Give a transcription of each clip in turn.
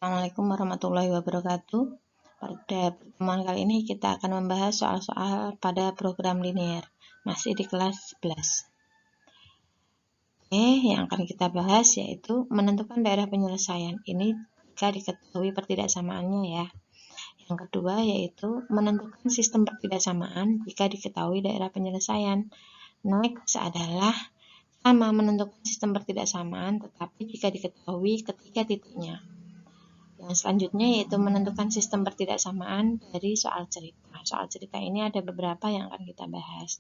Assalamualaikum warahmatullahi wabarakatuh. Pada pertemuan kali ini kita akan membahas soal-soal pada program linear, masih di kelas 11. Yang akan kita bahas yaitu menentukan daerah penyelesaian. Ini jika diketahui pertidaksamaannya ya. Yang kedua yaitu menentukan sistem pertidaksamaan jika diketahui daerah penyelesaian. Next adalah sama menentukan sistem pertidaksamaan tetapi jika diketahui ketiga titiknya. Yang selanjutnya yaitu menentukan sistem pertidaksamaan dari soal cerita. Soal cerita ini ada beberapa yang akan kita bahas.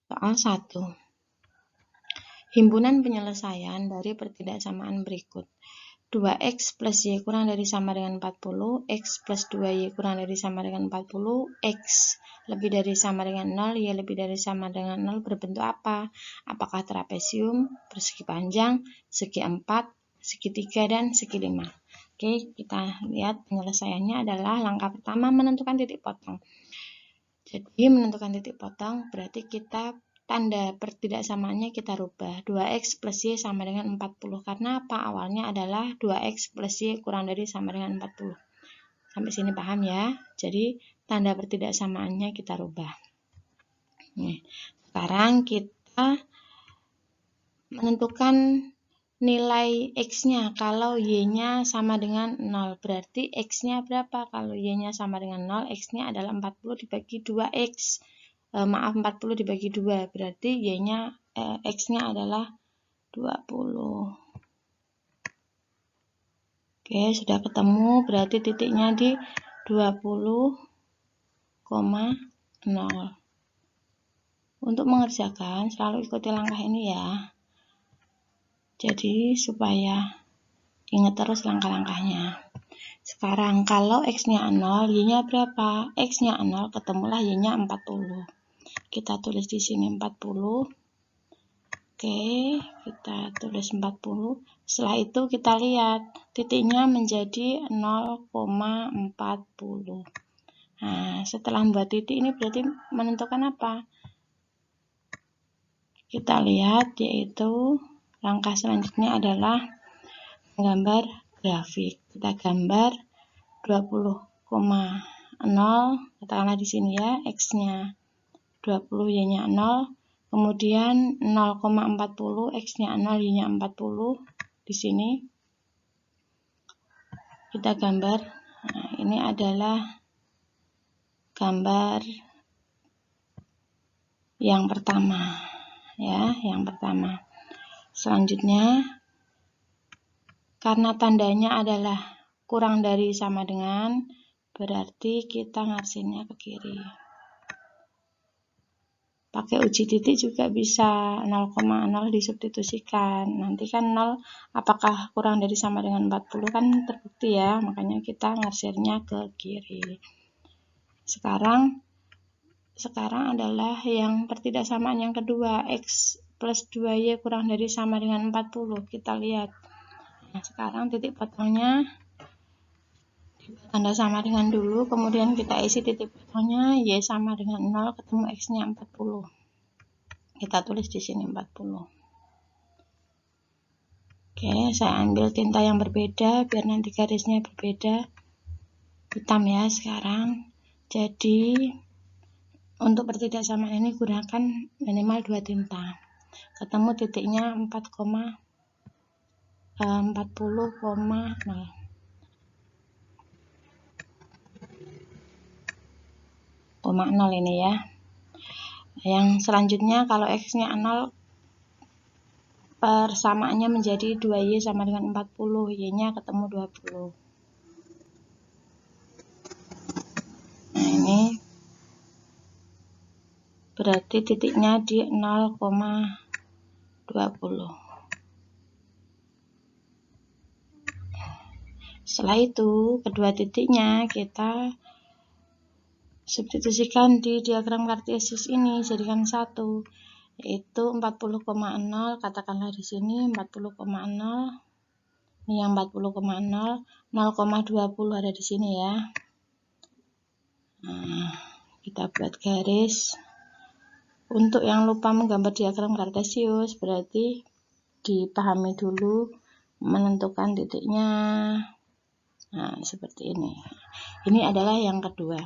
Soal 1. Himpunan penyelesaian dari pertidaksamaan berikut. 2x plus y kurang dari sama dengan 40, x plus 2y kurang dari sama dengan 40, x lebih dari sama dengan 0, y lebih dari sama dengan 0 berbentuk apa? Apakah trapesium, persegi panjang, segi 4, segitiga, dan segi 5. Oke, kita lihat penyelesaiannya adalah langkah pertama menentukan titik potong. Jadi menentukan titik potong berarti kita tanda pertidaksamaannya kita rubah. 2x plus y sama dengan 40. Karena apa? Awalnya adalah 2x plus y kurang dari sama dengan 40. Sampai sini paham ya? Jadi tanda pertidaksamaannya kita rubah. Sekarang kita menentukan nilai x-nya. Kalau y-nya sama dengan 0, berarti x-nya berapa? Kalau y-nya sama dengan 0, x-nya adalah 40 dibagi 2x. 40 dibagi 2, berarti y-nya x-nya adalah 20. Oke, sudah ketemu, berarti titiknya di 20,0. Untuk mengerjakan, selalu ikuti langkah ini ya. Jadi, supaya ingat terus langkah-langkahnya. Sekarang, kalau x-nya 0, y-nya berapa? X-nya 0, ketemulah y-nya 40. Kita tulis di sini 40. Oke, kita tulis 40. Setelah itu kita lihat titiknya menjadi 0,40. Nah, setelah membuat titik ini berarti menentukan apa? Kita lihat yaitu langkah selanjutnya adalah menggambar grafik. Kita gambar 20,0, katakanlah di sini ya, x-nya 20, y-nya 0. Kemudian 0,40, x-nya 0, y-nya 40 di sini. Kita gambar. Nah, ini adalah gambar yang pertama ya, yang pertama. Selanjutnya karena tandanya adalah kurang dari sama dengan, berarti kita ngarsinnya ke kiri. Pakai uji titik juga bisa, 0,0 disubstitusikan. Nanti kan 0 apakah kurang dari sama dengan 40 kan terbukti ya, makanya kita ngarsirnya ke kiri. Sekarang adalah yang pertidaksamaan yang kedua, x plus 2y kurang dari sama dengan 40. Kita lihat. Nah, sekarang titik potongnya tanda sama dengan dulu, kemudian kita isi titik potongnya, y sama dengan 0, ketemu x-nya 40. Kita tulis di sini 40. Oke, saya ambil tinta yang berbeda biar nanti garisnya berbeda. Hitam ya sekarang. Jadi untuk pertidaksamaan ini gunakan minimal 2 tinta. Ketemu titiknya 40,0. Ini ya. Yang selanjutnya kalau x-nya 0, persamaannya menjadi 2y sama dengan 40, y-nya ketemu 20. Nah, ini berarti titiknya di 0,20. Setelah itu, kedua titiknya kita substitusikan di diagram kartesius ini, jadikan 1, yaitu 40,0, katakanlah di sini 40,0, ini yang 40,0, 0,20 ada di sini ya. Nah, kita buat garis. Untuk yang lupa menggambar diagram kartesius, berarti dipahami dulu menentukan titiknya. Nah, seperti ini. Ini adalah yang kedua.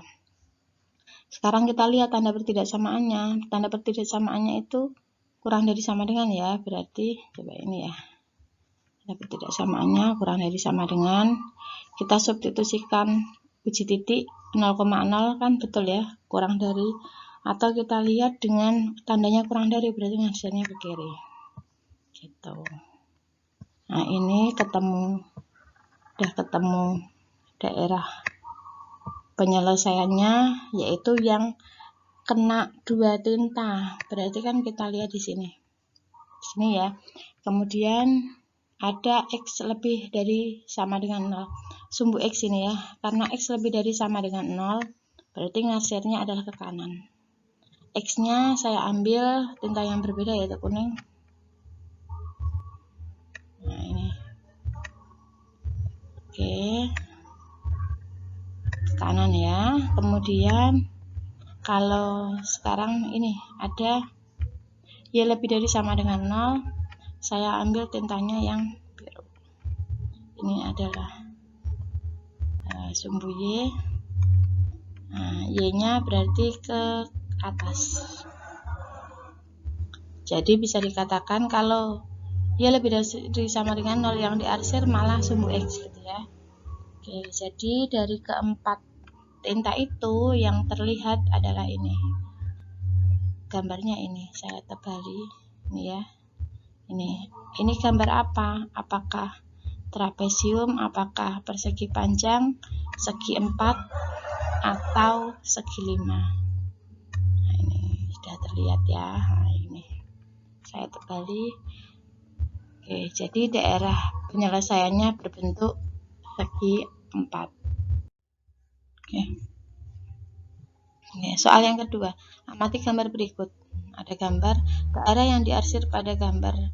Sekarang kita lihat tanda pertidaksamaannya. Tanda pertidaksamaannya itu kurang dari sama dengan ya, berarti coba ini ya. Tanda pertidaksamaannya kurang dari sama dengan, kita substitusikan uji titik 0,0 kan betul ya, kurang dari, atau kita lihat dengan tandanya kurang dari, berarti hasilnya ke kiri gitu. Nah, ini udah ketemu daerah penyelesaiannya, yaitu yang kena 2 tinta. Berarti kan kita lihat di sini ya. Kemudian ada X lebih dari sama dengan 0. Sumbu X ini ya, karena X lebih dari sama dengan 0, berarti ngasirnya adalah ke kanan. X-nya saya ambil tinta yang berbeda, yaitu kuning. Nah, ini. Oke. Ke kanan ya. Kemudian kalau sekarang ini ada Y lebih dari sama dengan 0, saya ambil tintanya yang biru. Ini adalah sumbu Y. Nah, Y-nya berarti ke atas. Jadi bisa dikatakan kalau Y lebih dari sama dengan 0, yang diarsir malah sumbu X gitu ya. Oke, jadi dari keempat tinta itu yang terlihat adalah ini. Gambarnya ini saya tebali ini ya. Ini gambar apa? Apakah trapesium, apakah persegi panjang, segi 4, atau segi 5? Nah, ini sudah terlihat ya. Nah, ini saya tebali. Oke, jadi daerah penyelesaiannya berbentuk segi 4. Oke. Soal yang kedua, amati gambar berikut. Ada gambar daerah yang diarsir pada gambar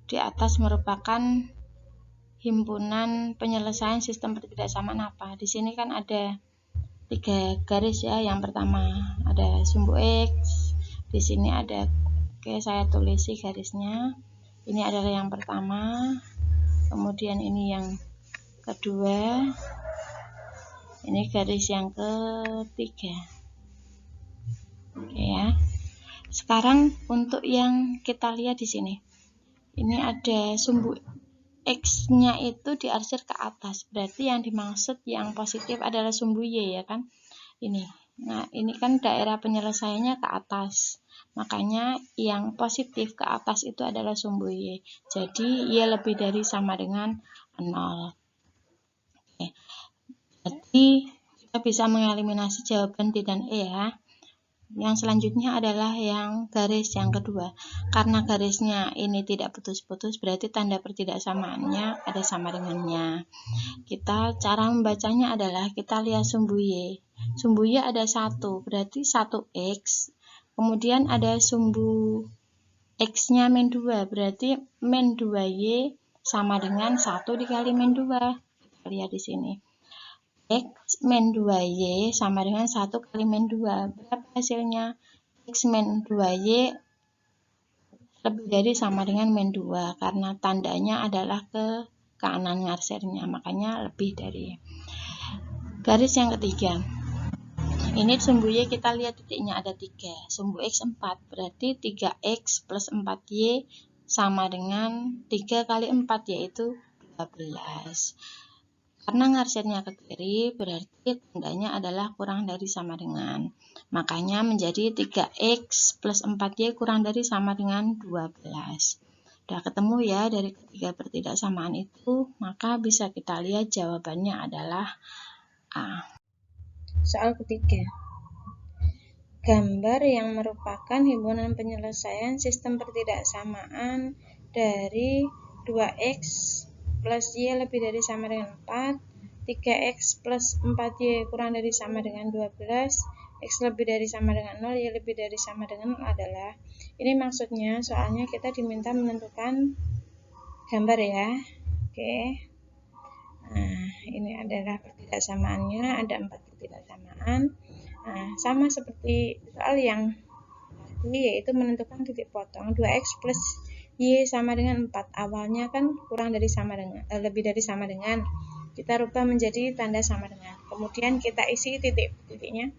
di atas merupakan himpunan penyelesaian sistem pertidaksamaan apa? Di sini kan ada 3 garis ya. Yang pertama ada sumbu X. Di sini ada, oke, saya tulisi garisnya. Ini adalah yang pertama. Kemudian ini yang kedua. Ini garis yang ketiga. Oke ya. Sekarang untuk yang kita lihat di sini. Ini ada sumbu X-nya itu diarsir ke atas. Berarti yang dimaksud yang positif adalah sumbu Y ya kan? Ini. Nah, ini kan daerah penyelesaiannya ke atas. Makanya yang positif ke atas itu adalah sumbu Y. Jadi Y lebih dari sama dengan 0. Oke. Jadi kita bisa mengeliminasi jawaban D dan E ya. Yang selanjutnya adalah yang garis yang kedua. Karena garisnya ini tidak putus-putus, berarti tanda pertidaksamaannya ada sama dengannya. Cara membacanya adalah kita lihat sumbu Y. Sumbu Y ada 1, berarti 1X. Kemudian ada sumbu X-nya min 2, berarti min 2Y sama dengan 1 dikali min 2. Kita lihat di sini. X min 2Y sama dengan 1 kali min 2. Berapa hasilnya? X min 2Y lebih dari sama dengan min 2, karena tandanya adalah ke kanan ngarsirnya, makanya lebih dari. Garis yang ketiga. Ini sumbu Y kita lihat titiknya ada 3. Sumbu X 4, berarti 3X plus 4Y sama dengan 3 kali 4, yaitu 12. Karena ngarsirnya ke kiri, berarti tandanya adalah kurang dari sama dengan. Makanya menjadi 3X plus 4Y kurang dari sama dengan 12. Udah ketemu ya dari ketiga pertidaksamaan itu, maka bisa kita lihat jawabannya adalah A. Soal ketiga. Gambar yang merupakan himpunan penyelesaian sistem pertidaksamaan dari 2X plus Y lebih dari sama dengan 4, 3X plus 4Y kurang dari sama dengan 12, X lebih dari sama dengan 0, Y lebih dari sama dengan 0 adalah. Ini maksudnya soalnya kita diminta menentukan gambar ya. Oke. Nah, ini adalah pertidaksamaannya, ada 4 pertidaksamaan. Nah, sama seperti soal yang tadi, yaitu menentukan titik potong. 2X plus Y sama dengan 4. Awalnya kan kurang dari sama dengan, lebih dari sama dengan. Kita rubah menjadi tanda sama dengan. Kemudian kita isi titik-titiknya.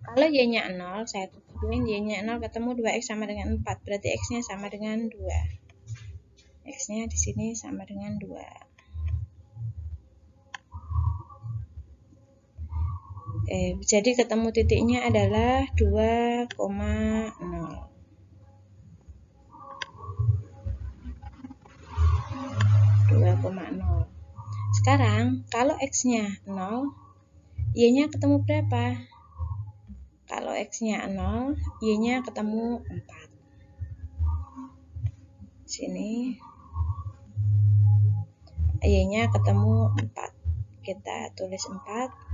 Kalau Y-nya 0, saya tutupin Y-nya 0 ketemu 2X sama dengan 4. Berarti X-nya sama dengan 2. X-nya di sini sama dengan 2. Jadi ketemu titiknya adalah 2,0. 2,0. Sekarang kalau X-nya 0, Y-nya ketemu berapa? Kalau X-nya 0, Y-nya ketemu 4. Sini Y-nya ketemu 4. Kita tulis 4.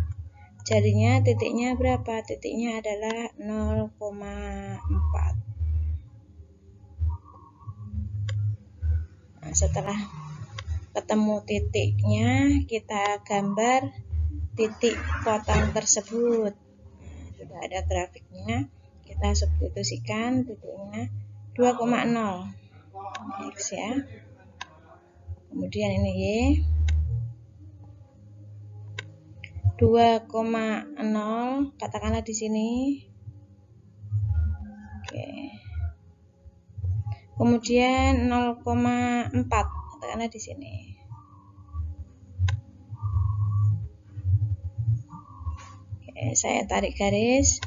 Jadinya titiknya berapa? Titiknya adalah 0,4. Nah, setelah ketemu titiknya, kita gambar titik potong tersebut. Nah, sudah ada grafiknya. Kita substitusikan titiknya 2,0 X ya. Kemudian ini Y 2,0, katakanlah di sini. Oke. Kemudian 0,4, katakanlah di sini. Oke, saya tarik garis.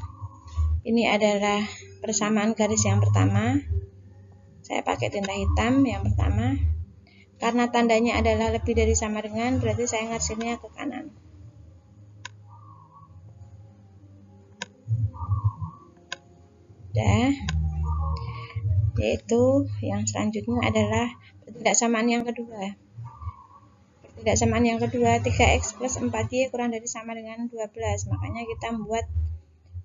Ini adalah persamaan garis yang pertama. Saya pakai tinta hitam yang pertama. Karena tandanya adalah lebih dari sama dengan, berarti saya ngarsirnya ke kanan. Udah. Yaitu yang selanjutnya adalah pertidaksamaan yang kedua. Pertidaksamaan yang kedua, 3X plus 4Y kurang dari sama dengan 12. Makanya kita membuat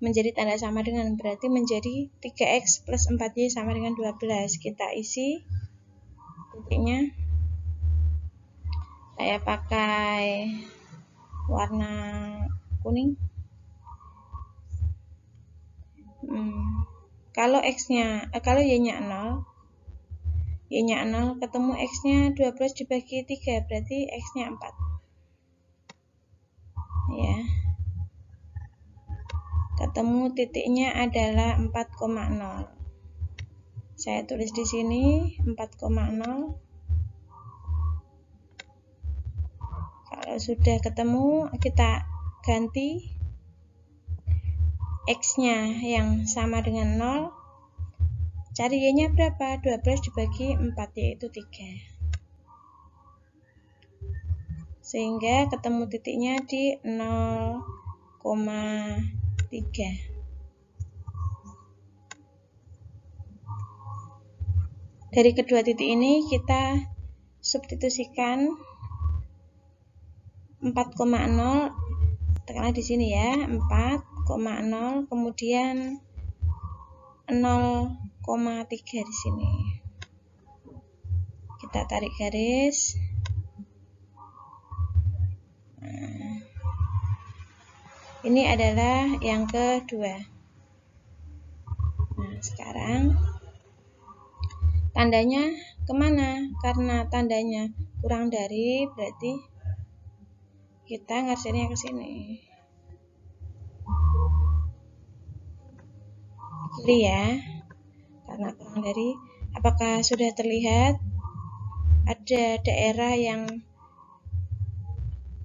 menjadi tanda sama dengan, berarti menjadi 3X plus 4Y sama dengan 12. Kita isi titiknya. Saya pakai warna kuning. Kalau kalau Y-nya 0, Y-nya 0 ketemu X-nya 12 dibagi 3, berarti X-nya 4. Ya. Ketemu titiknya adalah 4,0. Saya tulis di sini 4,0. Kalau sudah ketemu, kita ganti X-nya yang sama dengan 0. Cari Y-nya berapa? 12 dibagi 4, yaitu 3. Sehingga ketemu titiknya di 0,3. Dari kedua titik ini kita substitusikan 4,0, tekanlah di sini ya, 4,0, kemudian 0,3 di sini. Kita tarik garis. Nah, ini adalah yang kedua. Nah, sekarang tandanya kemana? Karena tandanya kurang dari, berarti kita ngarsirnya ke sini. Kiri ya. Karena kurang dari. Apakah sudah terlihat ada daerah yang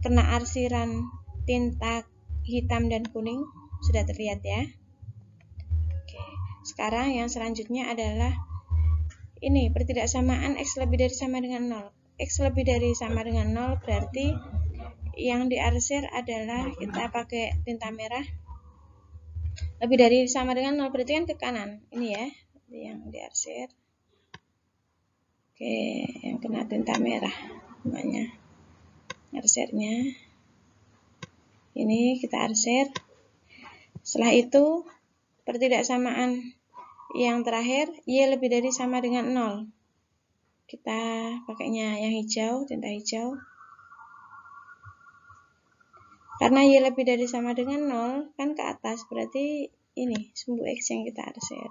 kena arsiran tinta hitam dan kuning? Sudah terlihat ya. Oke. Sekarang yang selanjutnya adalah ini pertidaksamaan X lebih dari sama dengan 0. X lebih dari sama dengan 0 berarti yang diarsir adalah, kita pakai tinta merah, lebih dari sama dengan 0 berarti kan ke kanan. Ini ya yang diarsir. Oke, yang kena tinta merah namanya arsirnya. Ini kita arsir. Setelah itu pertidaksamaan yang terakhir, Y lebih dari sama dengan 0. Kita pakainya yang hijau, tinta hijau. Karena Y lebih dari sama dengan 0 kan ke atas, berarti ini sumbu X yang kita arsir.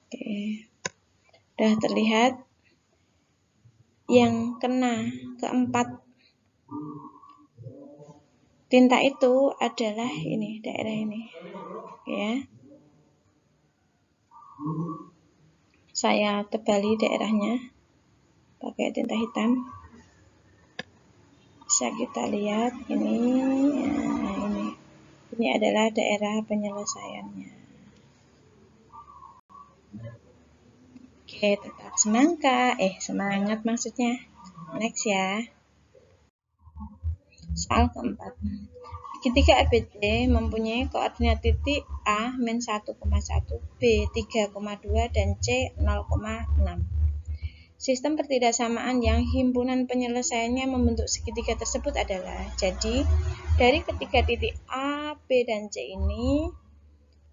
Oke, udah terlihat. Yang kena keempat tinta itu adalah ini, daerah ini. Ya. Saya tebali daerahnya pakai tinta hitam. Bisa kita lihat ini, nah ini adalah daerah penyelesaiannya. Oke, tetap semangat maksudnya. Next ya. Soal keempat. Segitiga ABC mempunyai koordinat titik A min 1,1, B 3,2 dan C 0,6. Sistem pertidaksamaan yang himpunan penyelesaiannya membentuk segitiga tersebut adalah, jadi dari ketiga titik A, B, dan C ini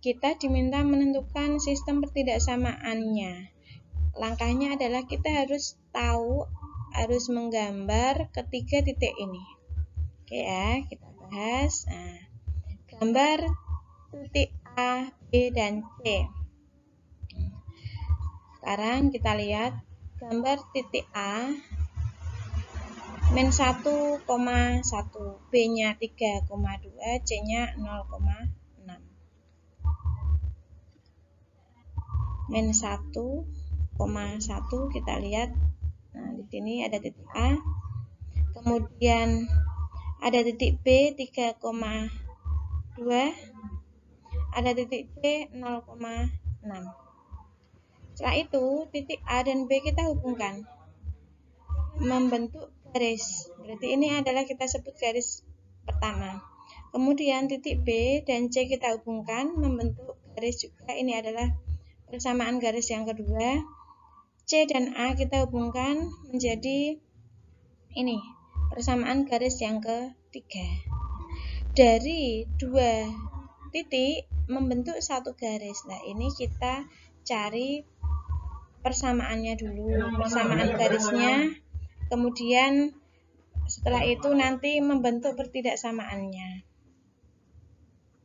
kita diminta menentukan sistem pertidaksamaannya. Langkahnya adalah kita harus menggambar ketiga titik ini. Oke ya, kita bahas. Nah, gambar titik A, B, dan C. Sekarang kita lihat gambar titik A min 1,1, B-nya 3,2, C-nya 0,6. Min 1,1 kita lihat. Nah, di sini ada titik A. Kemudian ada titik B 3,2. Ada titik C 0,6. Setelah itu, titik A dan B kita hubungkan membentuk garis. Berarti ini adalah kita sebut garis pertama. Kemudian titik B dan C kita hubungkan membentuk garis juga. Ini adalah persamaan garis yang kedua. C dan A kita hubungkan menjadi ini, persamaan garis yang ketiga. Dari dua titik membentuk satu garis. Nah, ini kita cari persamaannya dulu, persamaan garisnya, kemudian setelah itu nanti membentuk pertidaksamaannya.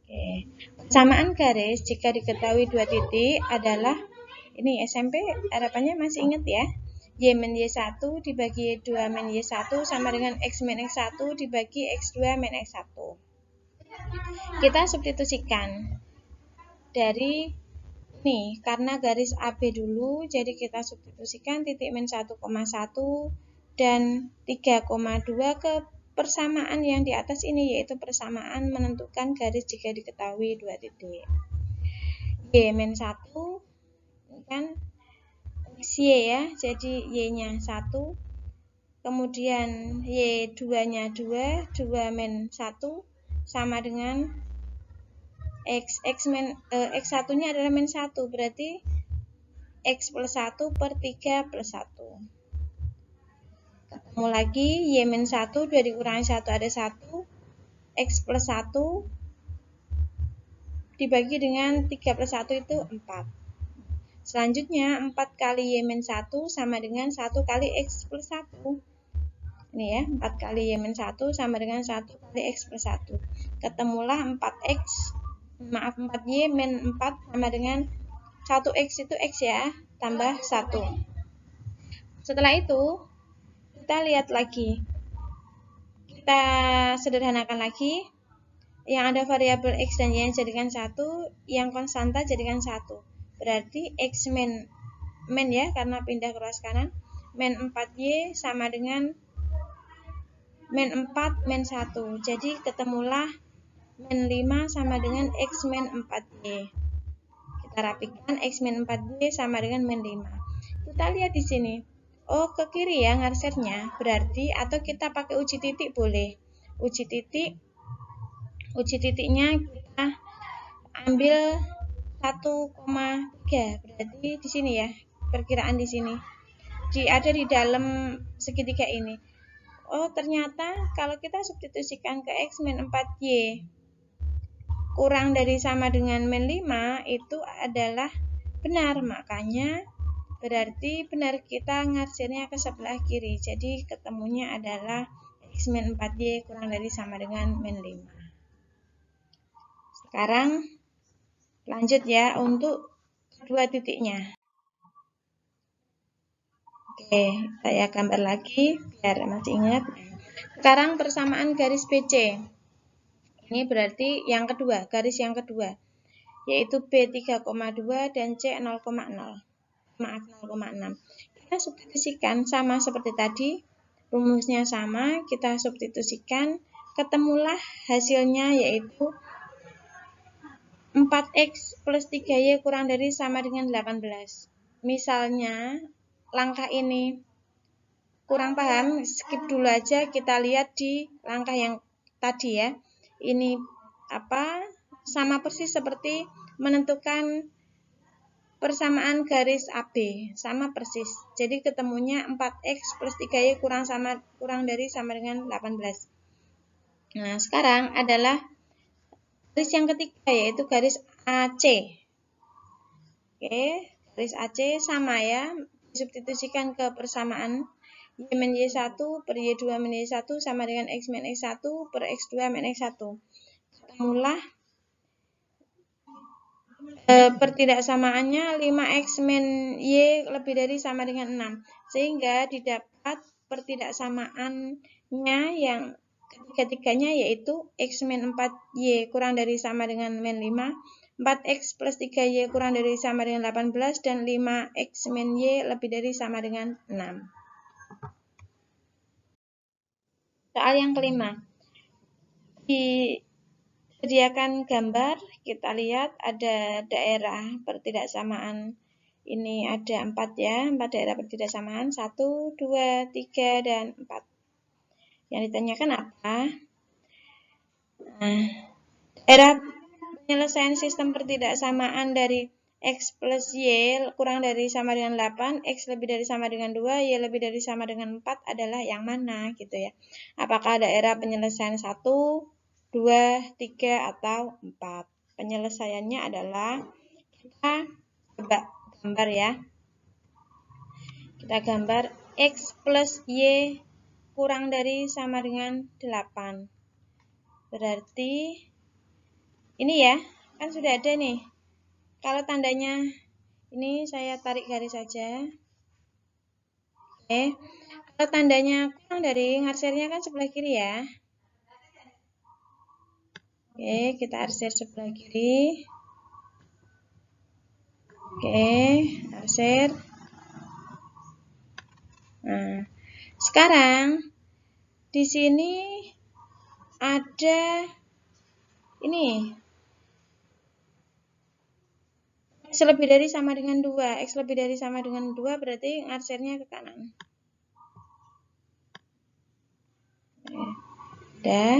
Oke. Persamaan garis jika diketahui dua titik adalah, ini SMP harapannya masih ingat ya, Y min Y1 dibagi Y2 min Y1 sama dengan X min X1 dibagi X2 min X1. Kita substitusikan dari ini, karena garis AB dulu, jadi kita substitusikan titik min 1,1 dan 3,2 ke persamaan yang di atas ini, yaitu persamaan menentukan garis jika diketahui dua titik. Y min 1 kan XY ya, jadi Y-nya 1, kemudian Y2-nya 2, 2 min 1 sama dengan X1-nya adalah min 1, berarti X plus 1 per 3 plus 1. Ketemu lagi, Y min 1, 2 dikurangi 1 ada 1, X plus 1 dibagi dengan 3 plus 1 itu 4. Selanjutnya, 4 kali Y min 1 sama dengan 1 kali X plus 1. Ini ya, 4 kali Y min 1 sama dengan 1 kali X plus 1. Ketemulah 4Y min 4 sama dengan 1X itu X ya, tambah 1. Setelah itu, kita lihat lagi. Kita sederhanakan lagi. Yang ada variabel X dan Y jadikan 1, yang konstanta jadikan 1. Berarti X min ya, karena pindah ke ruas kanan, min 4Y sama dengan min 4 min 1. Jadi ketemulah min 5 sama dengan X min 4Y. Kita rapikan, X min 4Y sama dengan min 5. Kita lihat di sini. Oh, ke kiri ya ngarsernya. Berarti, atau kita pakai uji titik boleh. Uji titiknya kita ambil 1,3. Berarti di sini ya, perkiraan di sini. Ada di dalam segitiga ini. Oh, ternyata kalau kita substitusikan ke X min 4Y kurang dari sama dengan min 5 itu adalah benar, makanya berarti benar kita ngarsirnya ke sebelah kiri. Jadi ketemunya adalah X min 4Y kurang dari sama dengan min 5. Sekarang Lanjut ya untuk kedua titiknya. Oke, saya gambar lagi biar masih ingat. Sekarang persamaan garis BC. Ini berarti yang kedua, garis yang kedua, yaitu B 3,2 dan C 0,0. Maaf, 0,6. Kita substitusikan sama seperti tadi, rumusnya sama, kita substitusikan, ketemulah hasilnya yaitu 4x plus 3y kurang dari sama dengan 18. Misalnya, langkah ini kurang paham, skip dulu aja, kita lihat di langkah yang tadi ya. Ini apa? Sama persis seperti menentukan persamaan garis AB, sama persis. Jadi ketemunya 4x plus 3y kurang dari sama dengan 18. Nah, sekarang adalah garis yang ketiga, yaitu garis AC. Oke, garis AC sama ya, disubstitusikan ke persamaan Y min Y1 per Y2 min Y1 sama dengan X min X1 per X2 min X1. Ketemulah pertidaksamaannya 5X min Y lebih dari sama dengan 6. Sehingga didapat pertidaksamaannya yang ketiga-tiganya yaitu X min 4Y kurang dari sama dengan min 5, 4X plus 3Y kurang dari sama dengan 18, dan 5X min Y lebih dari sama dengan 6. Soal yang kelima. Disediakan gambar, kita lihat ada daerah pertidaksamaan. Ini ada 4 ya, 4 daerah pertidaksamaan, 1, 2, 3, dan 4. Yang ditanyakan apa? Nah, daerah penyelesaian sistem pertidaksamaan dari X plus Y kurang dari sama dengan 8, X lebih dari sama dengan 2, Y lebih dari sama dengan 4 adalah yang mana gitu ya. Apakah daerah penyelesaian 1, 2, 3, atau 4? Penyelesaiannya adalah kita coba gambar ya. Kita gambar X plus Y kurang dari sama dengan 8. Berarti ini ya, kan sudah ada nih. Kalau tandanya ini saya tarik garis saja. Oke. Kalau tandanya kurang dari, ngarsernya kan sebelah kiri ya. Oke, kita arser sebelah kiri. Oke, arser. Nah, sekarang di sini ada ini X lebih dari sama dengan 2. X lebih dari sama dengan 2 berarti ngarsernya ke kanan. Udah.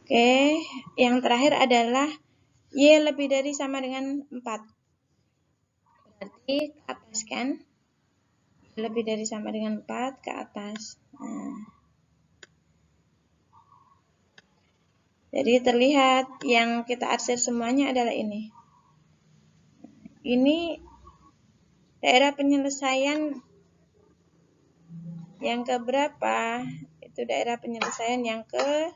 Oke, yang terakhir adalah Y lebih dari sama dengan 4. Berarti ke atas kan? Lebih dari sama dengan 4 ke atas. Nah. Jadi terlihat yang kita arsir semuanya adalah ini. Ini daerah penyelesaian yang keberapa? Itu daerah penyelesaian yang kedua.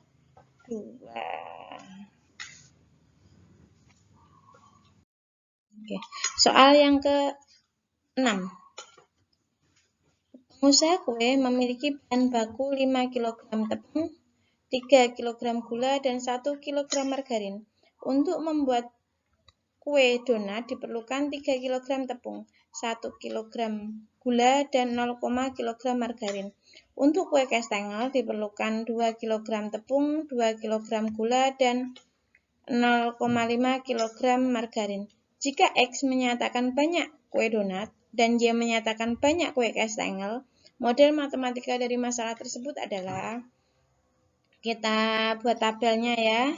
Oke. Soal yang ke-6. Pengusaha kue memiliki bahan baku 5 kg tepung, 3 kg gula, dan 1 kg margarin. Untuk membuat kue donat diperlukan 3 kg tepung, 1 kg gula, dan 0,5 kg margarin. Untuk kue kastengel diperlukan 2 kg tepung, 2 kg gula, dan 0,5 kg margarin. Jika X menyatakan banyak kue donat dan Y menyatakan banyak kue kastengel, model matematika dari masalah tersebut adalah, kita buat tabelnya ya,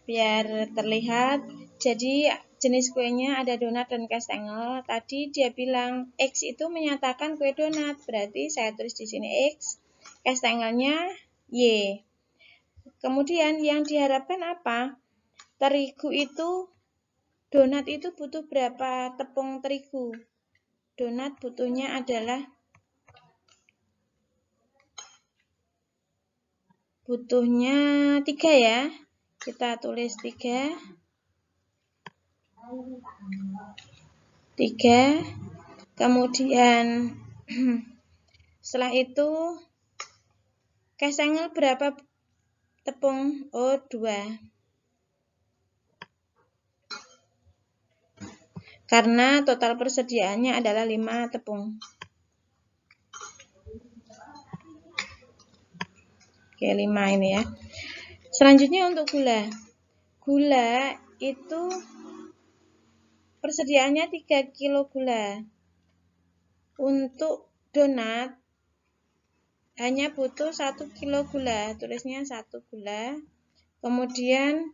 biar terlihat. Jadi jenis kuenya ada donat dan kastengel. Tadi dia bilang X itu menyatakan kue donat, berarti saya tulis di sini X, kastengelnya Y. Kemudian yang diharapkan apa? Terigu itu, donat itu butuh berapa tepung terigu? Donat butuhnya adalah butuhnya 3 ya. Kita tulis 3. 3. Kemudian setelah itu Kesengel berapa tepung? Oh, 2. Karena total persediaannya adalah 5 tepung. Oke, 5 ini ya. Selanjutnya untuk gula. Gula itu persediaannya 3 kilo gula. Untuk donat hanya butuh 1 kilo gula. Tulisnya 1 gula. Kemudian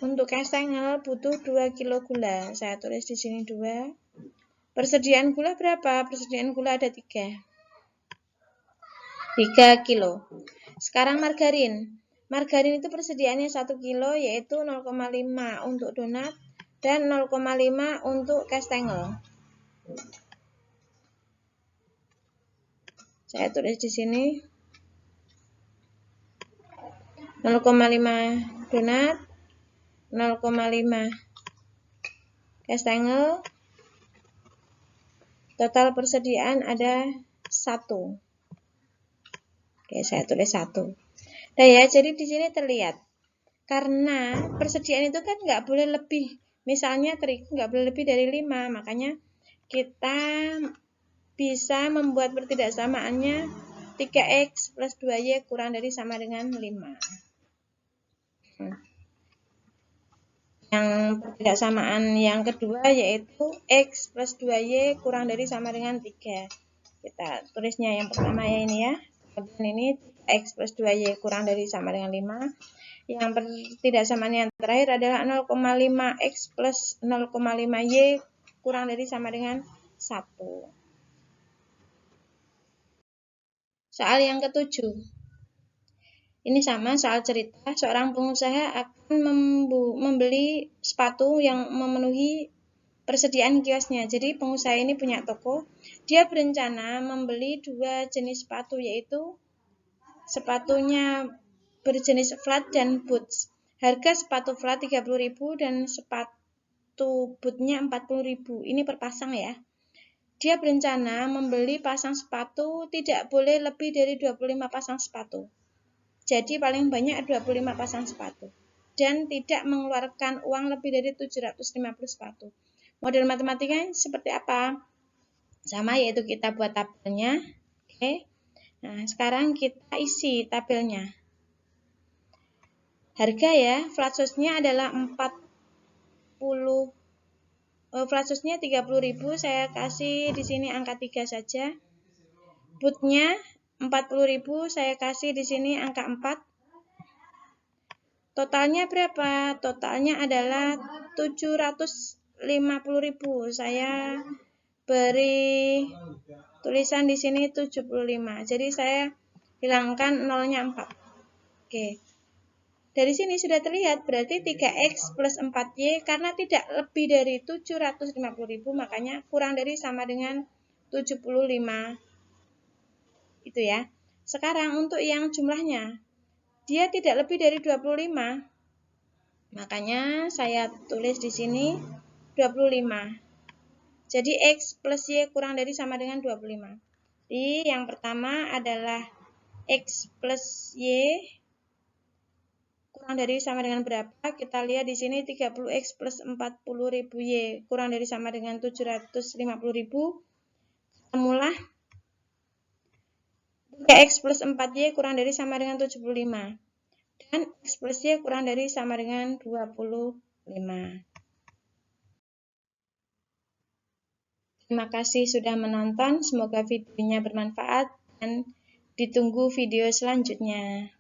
untuk kastengel butuh 2 kilo gula. Saya tulis di sini 2. Persediaan gula berapa? Persediaan gula ada 3. 3 kilo. Sekarang margarin. Margarin itu persediaannya 1 kilo yaitu 0,5 untuk donat dan 0,5 untuk kastengel. Saya tulis di sini 0,5 donat, 0,5 kastengel. Total persediaan ada 1. Oke, saya tulis 1. Nah ya, jadi di sini terlihat. Karena persediaan itu kan nggak boleh lebih. Misalnya terigu nggak boleh lebih dari 5. Makanya kita bisa membuat pertidaksamaannya 3x plus 2y kurang dari sama dengan 5. Yang pertidaksamaan yang kedua yaitu x plus 2y kurang dari sama dengan 3. Kita tulisnya yang pertama ya ini ya. Kemudian ini x plus 2y kurang dari sama dengan 5. Yang pertidaksamaan yang terakhir adalah 0,5x plus 0,5y kurang dari sama dengan 1. Soal yang ketujuh. Ini sama soal cerita. Seorang pengusaha akan membeli sepatu yang memenuhi persediaan kiosnya. Jadi pengusaha ini punya toko. Dia berencana membeli 2 jenis sepatu, yaitu sepatunya berjenis flat dan boots. Harga sepatu flat 30.000 dan sepatu bootnya 40.000. Ini per pasang ya. Dia berencana membeli pasang sepatu tidak boleh lebih dari 25 pasang sepatu. Jadi paling banyak 25 pasang sepatu. Dan tidak mengeluarkan uang lebih dari 750 sepatu. Model matematikanya seperti apa? Sama, yaitu kita buat tabelnya. Oke. Nah, sekarang kita isi tabelnya. Harga ya, flat shoes-nya adalah 30.000, saya kasih di sini angka 3 saja. Bootnya 40.000, saya kasih di sini angka 4. Totalnya berapa? Totalnya adalah 750.000. Saya beri tulisan di sini 75. Jadi saya hilangkan nolnya 4. Oke. Dari sini sudah terlihat berarti 3x plus 4y karena tidak lebih dari 750.000 makanya kurang dari sama dengan 75. Itu ya. Sekarang untuk yang jumlahnya dia tidak lebih dari 25. Makanya saya tulis di sini 25. Jadi x plus y kurang dari sama dengan 25. Jadi yang pertama adalah x plus y kurang dari sama dengan berapa? Kita lihat di sini 30x plus 40.000y kurang dari sama dengan 750.000. Ketemulah 3x plus 4y kurang dari sama dengan 75. Dan x plus y kurang dari sama dengan 25. Terima kasih sudah menonton, semoga videonya bermanfaat dan ditunggu video selanjutnya.